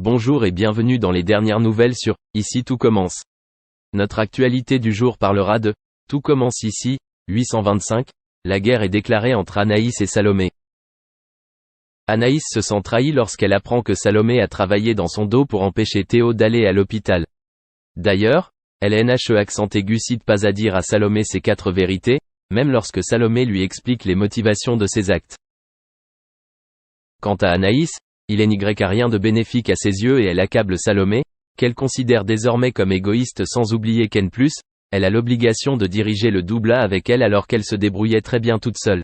Bonjour et bienvenue dans les dernières nouvelles sur « Ici tout commence ». Notre actualité du jour parlera de « Tout commence ici », 825, la guerre est déclarée entre Anaïs et Salomé. Anaïs se sent trahie lorsqu'elle apprend que Salomé a travaillé dans son dos pour empêcher Théo d'aller à l'hôpital. D'ailleurs, elle NHE accent aigu cite pas à dire à Salomé ses 4 vérités, même lorsque Salomé lui explique les motivations de ses actes. Quant à Anaïs, il n'y a rien de bénéfique à ses yeux et elle accable Salomé, qu'elle considère désormais comme égoïste sans oublier qu'en plus, elle a l'obligation de diriger le double A avec elle alors qu'elle se débrouillait très bien toute seule.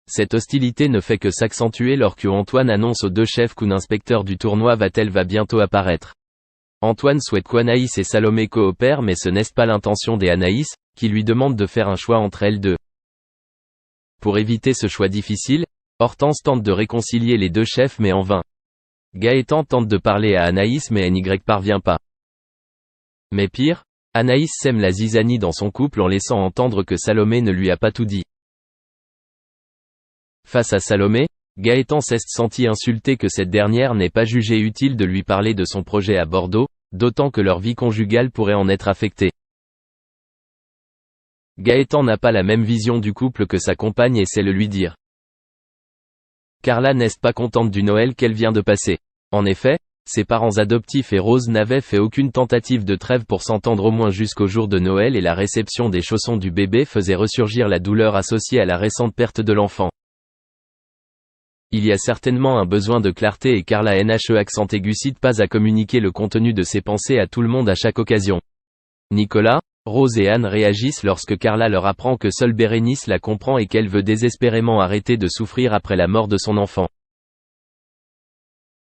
Cette hostilité ne fait que s'accentuer lorsque Antoine annonce aux deux chefs qu'une inspecteur du tournoi va bientôt apparaître. Antoine souhaite qu'Anaïs et Salomé coopèrent mais ce n'est pas l'intention des Anaïs, qui lui demande de faire un choix entre elles deux. Pour éviter ce choix difficile, Hortense tente de réconcilier les deux chefs mais en vain. Gaëtan tente de parler à Anaïs mais NY parvient pas. Mais pire, Anaïs sème la zizanie dans son couple en laissant entendre que Salomé ne lui a pas tout dit. Face à Salomé, Gaëtan s'est senti insulté que cette dernière n'ait pas jugé utile de lui parler de son projet à Bordeaux, d'autant que leur vie conjugale pourrait en être affectée. Gaëtan n'a pas la même vision du couple que sa compagne et sait le lui dire. Carla n'est pas contente du Noël qu'elle vient de passer. En effet, ses parents adoptifs et Rose n'avaient fait aucune tentative de trêve pour s'entendre au moins jusqu'au jour de Noël et la réception des chaussons du bébé faisait ressurgir la douleur associée à la récente perte de l'enfant. Il y a certainement un besoin de clarté et Carla NHE accent aigu cite pas à communiquer le contenu de ses pensées à tout le monde à chaque occasion. Nicolas, Rose et Anne réagissent lorsque Carla leur apprend que seule Bérénice la comprend et qu'elle veut désespérément arrêter de souffrir après la mort de son enfant.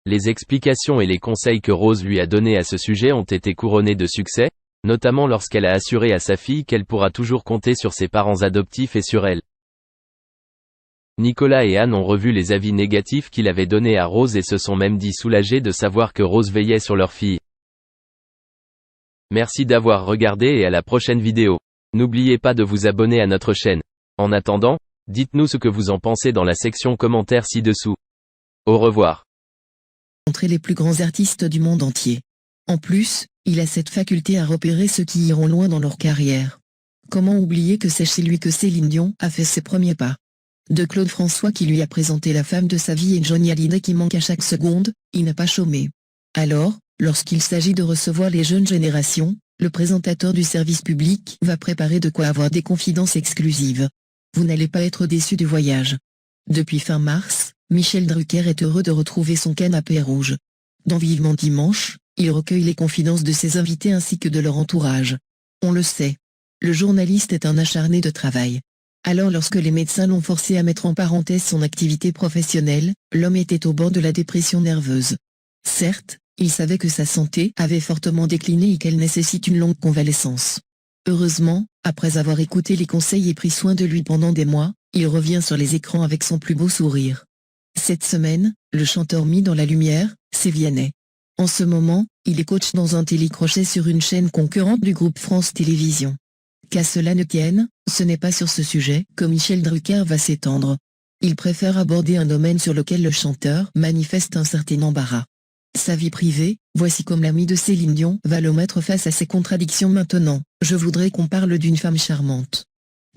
Les explications et les conseils que Rose lui a donnés à ce sujet ont été couronnés de succès, notamment lorsqu'elle a assuré à sa fille qu'elle pourra toujours compter sur ses parents adoptifs et sur elle. Nicolas et Anne ont revu les avis négatifs qu'il avait donnés à Rose et se sont même dit soulagés de savoir que Rose veillait sur leur fille. Merci d'avoir regardé et à la prochaine vidéo. N'oubliez pas de vous abonner à notre chaîne. En attendant, dites-nous ce que vous en pensez dans la section commentaires ci-dessous. Au revoir. Montrer les plus grands artistes du monde entier. En plus, il a cette faculté à repérer ceux qui iront loin dans leur carrière. Comment oublier que c'est chez lui que Céline Dion a fait ses premiers pas. De Claude François qui lui a présenté la femme de sa vie et Johnny Hallyday qui manque à chaque seconde, il n'a pas chômé. Alors, lorsqu'il s'agit de recevoir les jeunes générations, le présentateur du service public va préparer de quoi avoir des confidences exclusives. Vous n'allez pas être déçus du voyage. Depuis fin mars, Michel Drucker est heureux de retrouver son canapé rouge. Dans Vivement Dimanche, il recueille les confidences de ses invités ainsi que de leur entourage. On le sait. Le journaliste est un acharné de travail. Alors lorsque les médecins l'ont forcé à mettre en parenthèse son activité professionnelle, l'homme était au bord de la dépression nerveuse. Certes, il savait que sa santé avait fortement décliné et qu'elle nécessite une longue convalescence. Heureusement, après avoir écouté les conseils et pris soin de lui pendant des mois, il revient sur les écrans avec son plus beau sourire. Cette semaine, le chanteur mis dans la lumière, c'est Vianney. En ce moment, il est coach dans un télécrochet sur une chaîne concurrente du groupe France Télévisions. Qu'à cela ne tienne, ce n'est pas sur ce sujet que Michel Drucker va s'étendre. Il préfère aborder un domaine sur lequel le chanteur manifeste un certain embarras. Sa vie privée, voici comme l'ami de Céline Dion va le mettre face à ses contradictions maintenant. Je voudrais qu'on parle d'une femme charmante.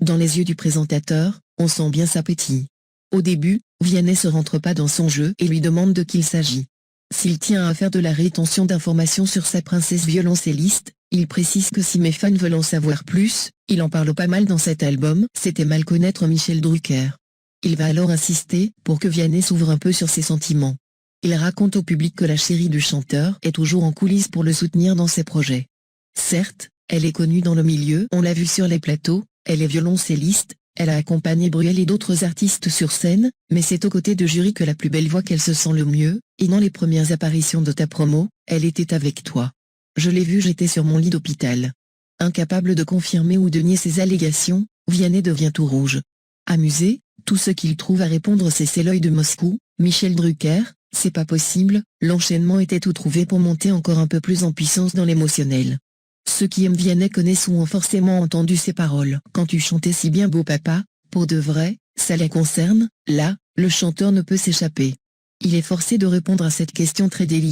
Dans les yeux du présentateur, on sent bien sa pétille. Au début, Vianney se rentre pas dans son jeu et lui demande de qui il s'agit. S'il tient à faire de la rétention d'informations sur sa princesse violoncelliste, il précise que si mes fans veulent en savoir plus, il en parle pas mal dans cet album, c'était mal connaître Michel Drucker. Il va alors insister pour que Vianney s'ouvre un peu sur ses sentiments. Il raconte au public que la chérie du chanteur est toujours en coulisses pour le soutenir dans ses projets. Certes, elle est connue dans le milieu, on l'a vue sur les plateaux, elle est violoncelliste, elle a accompagné Bruel et d'autres artistes sur scène, mais c'est aux côtés de Jury que la plus belle voix qu'elle se sent le mieux, et dans les premières apparitions de ta promo, elle était avec toi. Je l'ai vue, j'étais sur mon lit d'hôpital. Incapable de confirmer ou de nier ces allégations, Vianney devient tout rouge. Amusé, tout ce qu'il trouve à répondre c'est l'œil de Moscou, Michel Drucker, c'est pas possible, l'enchaînement était tout trouvé pour monter encore un peu plus en puissance dans l'émotionnel. Ceux qui aiment Vianney connaissent ou ont forcément entendu ces paroles. Quand tu chantais si bien beau papa, pour de vrai, ça les concerne, là, le chanteur ne peut s'échapper. Il est forcé de répondre à cette question très délicate.